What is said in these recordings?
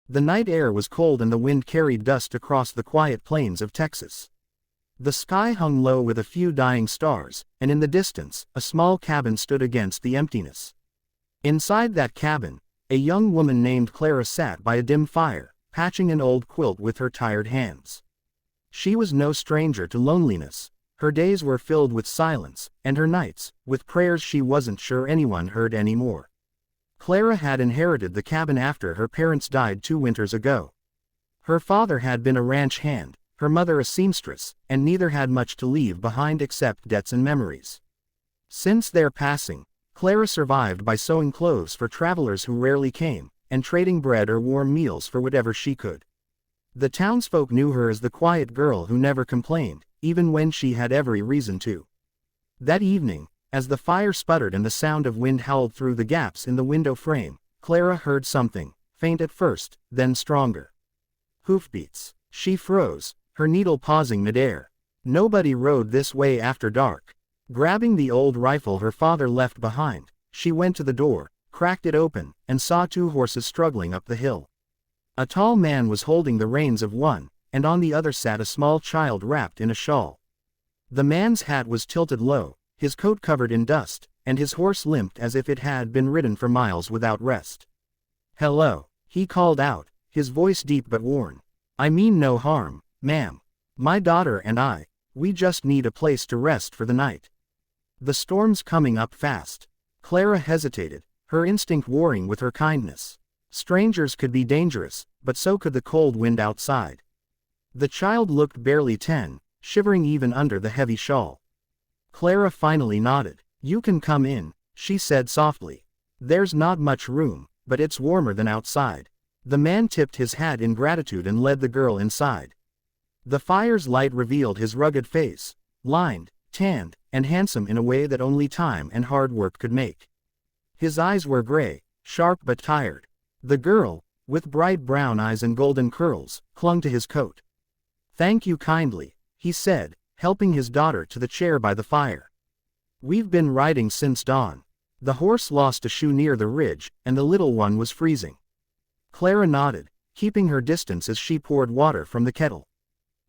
The night air was cold and the wind carried dust across the quiet plains of Texas. The sky hung low with a few dying stars, and in the distance, a small cabin stood against the emptiness. Inside that cabin, a young woman named Clara sat by a dim fire, patching an old quilt with her tired hands. She was no stranger to loneliness. Her days were filled with silence, and her nights, with prayers she wasn't sure anyone heard anymore. Clara had inherited the cabin after her parents died 2 winters ago. Her father had been a ranch hand, her mother a seamstress, and neither had much to leave behind except debts and memories. Since their passing, Clara survived by sewing clothes for travelers who rarely came, and trading bread or warm meals for whatever she could. The townsfolk knew her as the quiet girl who never complained, even when she had every reason to. That evening, as the fire sputtered and the sound of wind howled through the gaps in the window frame, Clara heard something, faint at first, then stronger. Hoofbeats. She froze, her needle pausing midair. Nobody rode this way after dark. Grabbing the old rifle her father left behind, she went to the door, cracked it open, and saw 2 horses struggling up the hill. A tall man was holding the reins of one, and on the other sat a small child wrapped in a shawl. The man's hat was tilted low, his coat covered in dust, and his horse limped as if it had been ridden for miles without rest. "Hello," he called out, his voice deep but worn. "I mean no harm, ma'am. My daughter and we just need a place to rest for the night. The storm's coming up fast." Clara hesitated, her instinct warring with her kindness. Strangers could be dangerous, but so could the cold wind outside. The child looked barely 10, shivering even under the heavy shawl. Clara finally nodded. "You can come in," she said softly. "There's not much room, but it's warmer than outside." The man tipped his hat in gratitude and led the girl inside. The fire's light revealed his rugged face, lined, tanned, and handsome in a way that only time and hard work could make. His eyes were gray, sharp but tired. The girl, with bright brown eyes and golden curls, clung to his coat. "Thank you kindly," he said, helping his daughter to the chair by the fire. "We've been riding since dawn." The horse lost a shoe near the ridge, and the little one was freezing. Clara nodded, keeping her distance as she poured water from the kettle.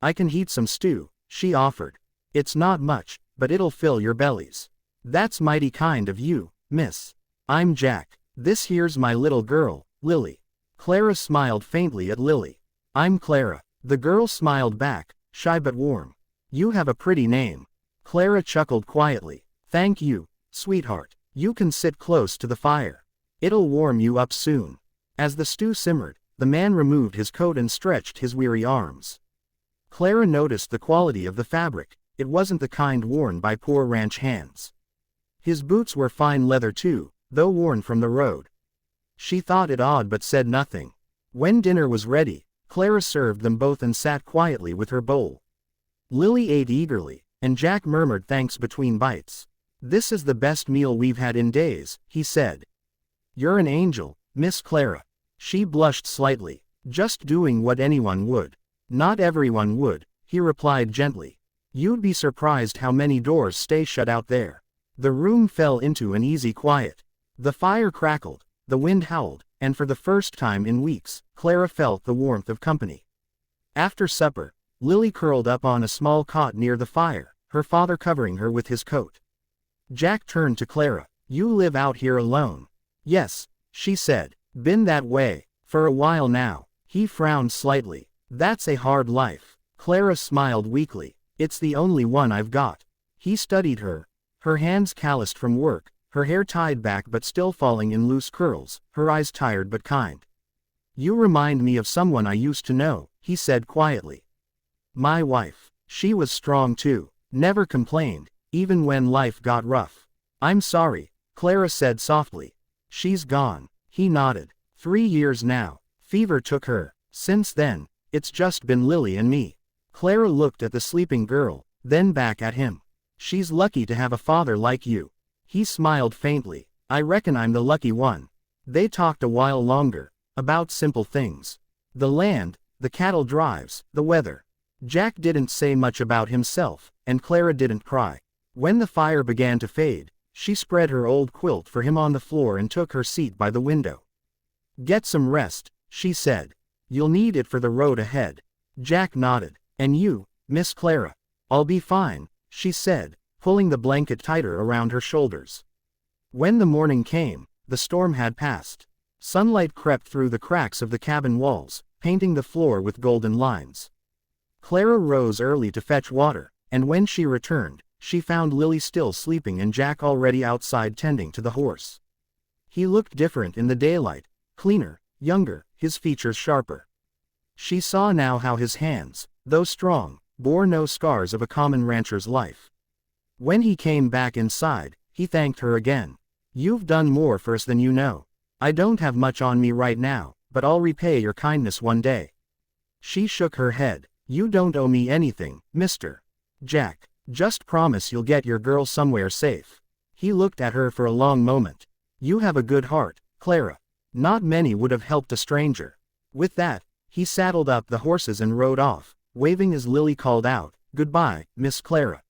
"I can heat some stew," she offered. "It's not much, but it'll fill your bellies." "That's mighty kind of you, miss. I'm Jack. This here's my little girl, Lily." Clara smiled faintly at Lily. "I'm Clara." The girl smiled back, shy but warm. "You have a pretty name." Clara chuckled quietly. "Thank you, sweetheart. You can sit close to the fire. It'll warm you up soon." As the stew simmered, the man removed his coat and stretched his weary arms. Clara noticed the quality of the fabric. It wasn't the kind worn by poor ranch hands. His boots were fine leather too, though worn from the road. She thought it odd but said nothing. When dinner was ready, Clara served them both and sat quietly with her bowl. Lily ate eagerly, and Jack murmured thanks between bites. "This is the best meal we've had in days," he said. "You're an angel, Miss Clara." She blushed slightly. "Just doing what anyone would." "Not everyone would," he replied gently. "You'd be surprised how many doors stay shut out there." The room fell into an easy quiet. The fire crackled, the wind howled, and for the first time in weeks, Clara felt the warmth of company. After supper, Lily curled up on a small cot near the fire, her father covering her with his coat. Jack turned to Clara. "You live out here alone?" "Yes," she said. "Been that way for a while now." He frowned slightly. "That's a hard life." Clara smiled weakly. "It's the only one I've got." He studied her. Her hands calloused from work, her hair tied back but still falling in loose curls, her eyes tired but kind. "You remind me of someone I used to know," he said quietly. "My wife. She was strong too. Never complained, even when life got rough." "I'm sorry," Clara said softly. "She's gone." He nodded. 3 years now. Fever took her. Since then, it's just been Lily and me." Clara looked at the sleeping girl, then back at him. "She's lucky to have a father like you." He smiled faintly. "I reckon I'm the lucky one." They talked a while longer, about simple things. The land, the cattle drives, the weather. Jack didn't say much about himself, and Clara didn't cry. When the fire began to fade, she spread her old quilt for him on the floor and took her seat by the window. "Get some rest," she said. You'll need it for the road ahead. Jack nodded. And you, Miss Clara? I'll be fine, she said, pulling the blanket tighter around her shoulders. When the morning came, the storm had passed. Sunlight crept through the cracks of the cabin walls, painting the floor with golden lines. Clara rose early to fetch water, and when she returned, she found Lily still sleeping and Jack already outside tending to the horse. He looked different in the daylight, cleaner, younger, his features sharper. She saw now how his hands, though strong, bore no scars of a common rancher's life. When he came back inside, he thanked her again. You've done more for us than you know. I don't have much on me right now, but I'll repay your kindness one day. She shook her head. You don't owe me anything, Mr. Jack. Just promise you'll get your girl somewhere safe. He looked at her for a long moment. You have a good heart, Clara. Not many would have helped a stranger. With that, he saddled up the horses and rode off, waving as Lily called out, Goodbye, Miss Clara.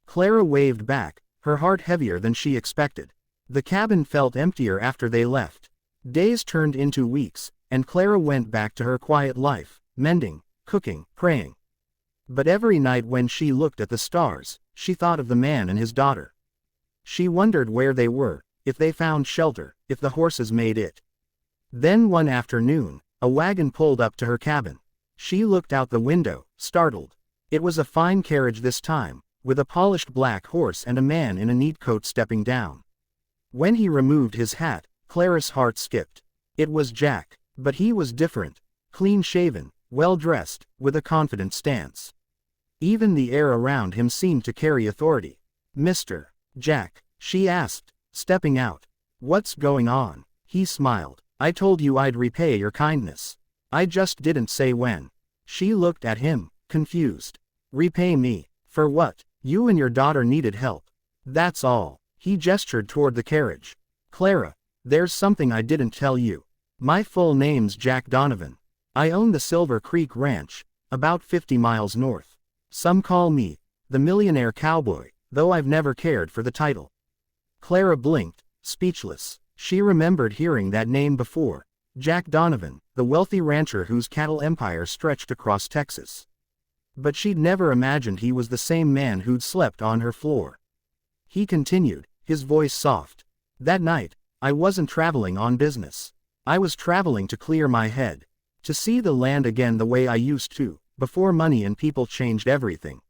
Clara waved back, her heart heavier than she expected. The cabin felt emptier after they left. Days turned into weeks, and Clara went back to her quiet life, mending, cooking, praying. But every night when she looked at the stars, she thought of the man and his daughter. She wondered where they were, if they found shelter, if the horses made it. Then one afternoon, a wagon pulled up to her cabin. She looked out the window, startled. It was a fine carriage this time, with a polished black horse and a man in a neat coat stepping down. When he removed his hat, Clara's heart skipped. It was Jack, but he was different, clean-shaven, well-dressed, with a confident stance. Even the air around him seemed to carry authority. Mr. Jack, she asked, stepping out. What's going on? He smiled. I told you I'd repay your kindness. I just didn't say when. She looked at him, confused. Repay me? For what? You and your daughter needed help. That's all. He gestured toward the carriage. Clara, there's something I didn't tell you. My full name's Jack Donovan. I own the Silver Creek Ranch, about 50 miles north. Some call me the Millionaire Cowboy, though I've never cared for the title. Clara blinked, speechless. She remembered hearing that name before. Jack Donovan, the wealthy rancher whose cattle empire stretched across Texas. But she'd never imagined he was the same man who'd slept on her floor. He continued, his voice soft. That night, I wasn't traveling on business. I was traveling to clear my head. To see the land again the way I used to, before money and people changed everything.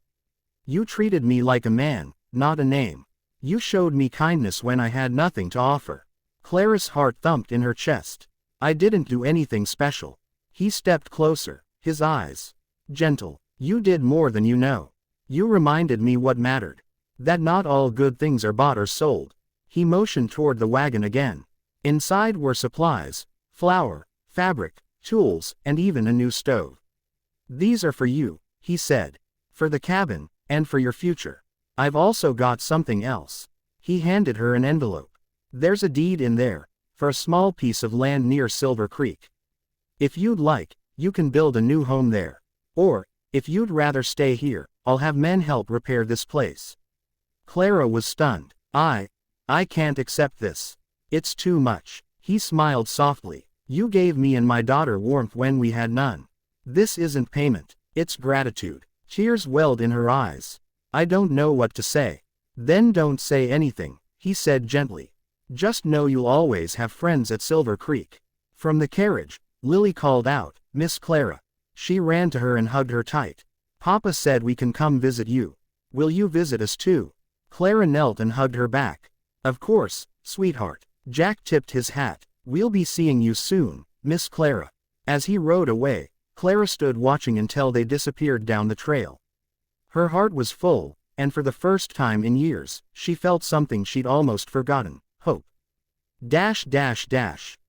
You treated me like a man, not a name. You showed me kindness when I had nothing to offer. Clara's heart thumped in her chest. I didn't do anything special. He stepped closer, his eyes gentle. You did more than you know. You reminded me what mattered. That not all good things are bought or sold. He motioned toward the wagon again. Inside were supplies, flour, fabric, tools, and even a new stove. These are for you, he said. For the cabin, and for your future. I've also got something else. He handed her an envelope. There's a deed in there, for a small piece of land near Silver Creek. If you'd like, you can build a new home there. Or, if you'd rather stay here, I'll have men help repair this place. Clara was stunned. I can't accept this. It's too much. He smiled softly. You gave me and my daughter warmth when we had none. This isn't payment, it's gratitude. Tears welled in her eyes. I don't know what to say. Then don't say anything, he said gently. Just know you'll always have friends at Silver Creek. From the carriage, Lily called out, Miss Clara. She ran to her and hugged her tight. Papa said we can come visit you. Will you visit us too? Clara knelt and hugged her back. Of course, sweetheart. Jack tipped his hat. We'll be seeing you soon, Miss Clara. As he rode away, Clara stood watching until they disappeared down the trail. Her heart was full, and for the first time in years, she felt something she'd almost forgotten, hope.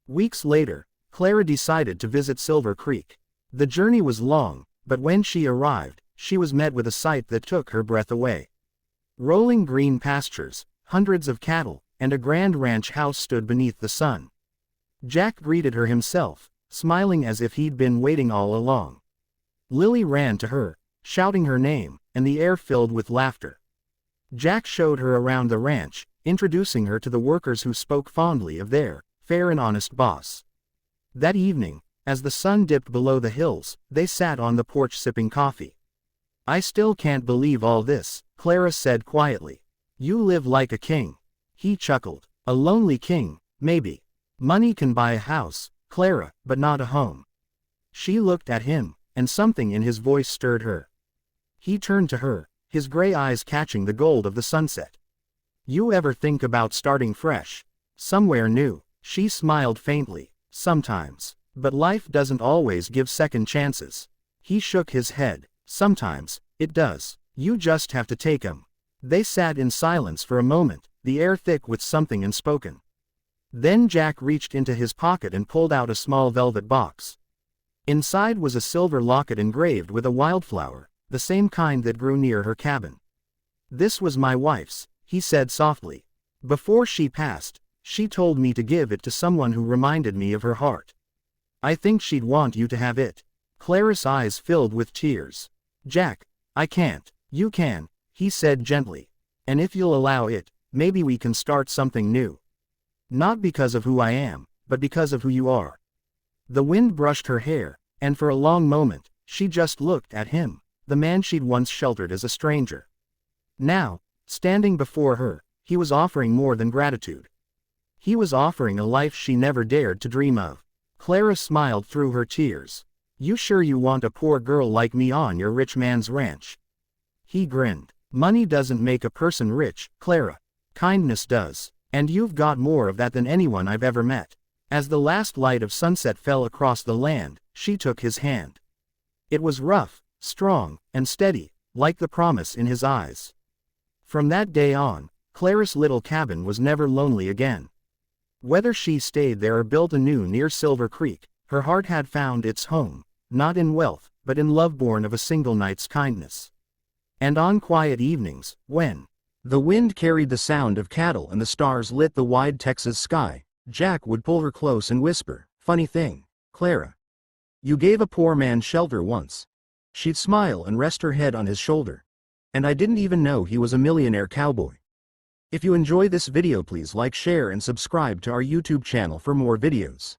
Weeks later, Clara decided to visit Silver Creek. The journey was long, but when she arrived, she was met with a sight that took her breath away. Rolling green pastures, hundreds of cattle, and a grand ranch house stood beneath the sun. Jack greeted her himself, smiling as if he'd been waiting all along. Lily ran to her, shouting her name, and the air filled with laughter. Jack showed her around the ranch, introducing her to the workers who spoke fondly of their fair and honest boss. That evening, As the sun dipped below the hills, they sat on the porch sipping coffee. "I still can't believe all this," Clara said quietly. "You live like a king." He chuckled. "A lonely king, maybe. Money can buy a house, Clara, but not a home." She looked at him, and something in his voice stirred her. He turned to her, his gray eyes catching the gold of the sunset. "You ever think about starting fresh? Somewhere new?" She smiled faintly. "Sometimes. But life doesn't always give second chances." He shook his head. "Sometimes, it does. You just have to take 'em." They sat in silence for a moment, the air thick with something unspoken. Then Jack reached into his pocket and pulled out a small velvet box. Inside was a silver locket engraved with a wildflower, the same kind that grew near her cabin. "This was my wife's," he said softly. "Before she passed, she told me to give it to someone who reminded me of her heart. I think she'd want you to have it." Clara's eyes filled with tears. "Jack, I can't." "You can," he said gently. "And if you'll allow it, maybe we can start something new. Not because of who I am, but because of who you are." The wind brushed her hair, and for a long moment, she just looked at him, the man she'd once sheltered as a stranger. Now, standing before her, he was offering more than gratitude. He was offering a life she never dared to dream of. Clara smiled through her tears. "You sure you want a poor girl like me on your rich man's ranch?" He grinned. "Money doesn't make a person rich, Clara. Kindness does. And you've got more of that than anyone I've ever met." As the last light of sunset fell across the land, she took his hand. It was rough, strong, and steady, like the promise in his eyes. From that day on, Clara's little cabin was never lonely again. Whether she stayed there or built anew near Silver Creek, her heart had found its home, not in wealth, but in love born of a single night's kindness. And on quiet evenings, when the wind carried the sound of cattle and the stars lit the wide Texas sky, Jack would pull her close and whisper, "Funny thing, Clara. You gave a poor man shelter once." She'd smile and rest her head on his shoulder. "And I didn't even know he was a millionaire cowboy." If you enjoy this video, please like, share and subscribe to our YouTube channel for more videos.